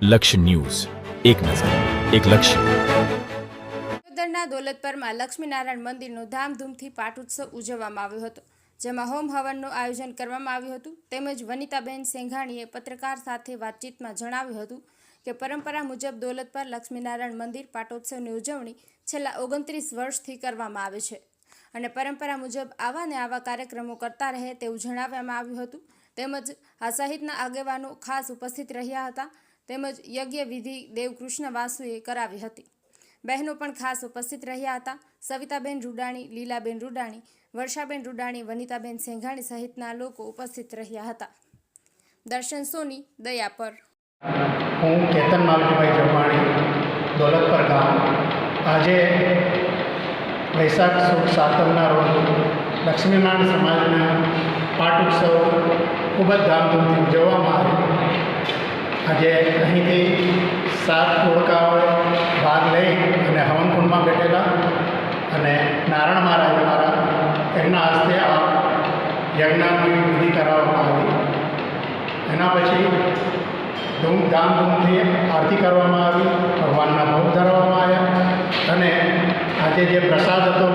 લક્ષ્ય ન્યૂઝ, એક નજર, એક લક્ષ્ય. દિયોદરના દોલતપરમાં લક્ષ્મીનારાયણ મંદિરનો ધામધૂમથી પાટોત્સવ ઉજવવામાં આવ્યો હતો, જેમાં હોમ હવનનું આયોજન કરવામાં આવ્યું હતું. તેમજ વનિતાબેન સેંઘાણીએ પત્રકાર સાથે વાતચીતમાં જણાવ્યું હતું કે પરંપરા મુજબ દોલતપર લક્ષ્મીનારાયણ મંદિર પાટોત્સવની ઉજવણી છેલ્લા 29 વર્ષથી કરવામાં આવે છે અને પરંપરા મુજબ આવા ને આવા કાર્યક્રમો કરતા રહે તેવું જણાવવામાં આવ્યું હતું. તેમજ આ સહિતના આગેવાનો ખાસ ઉપસ્થિત રહ્યા હતા. તેમજ યજ્ઞ વિધિ દેવકૃષ્ણ વાસુએ કરાવી હતી. બહેનો પણ ખાસ ઉપસ્થિત રહ્યા હતા. સવિતાબેન રૂડાણી, લીલાબેન રૂડાણી, વર્ષાબેન રૂડાણી, વનિતાબેન સેંઘાણી સહિતના લોકો ઉપસ્થિત રહ્યા હતા. દર્શન સોની, દયાપર. હું કેતન માવજીભાઈ જમાણી, દોલતપર ગામ. આજે વૈશાખ સુદ સાતમના રોજ લક્ષ્મીનારાયણ સમાજના પાટ ઉત્સવ ખૂબ જ ધામધૂમથી ઉજવવામાં આવે. આજે અહીંથી 7 ટોળકાઓએ ભાગ લઈ અને હવનકુંડમાં બેઠેલા અને નારાયણ મહારાજ અમારા એમના હસ્તે આ યજ્ઞની વિધિ કરાવવામાં આવી. એના પછી ધામધૂમથી આરતી કરવામાં આવી, ભગવાનના ભોગ ધરવામાં આવ્યા અને આજે જે પ્રસાદ હતો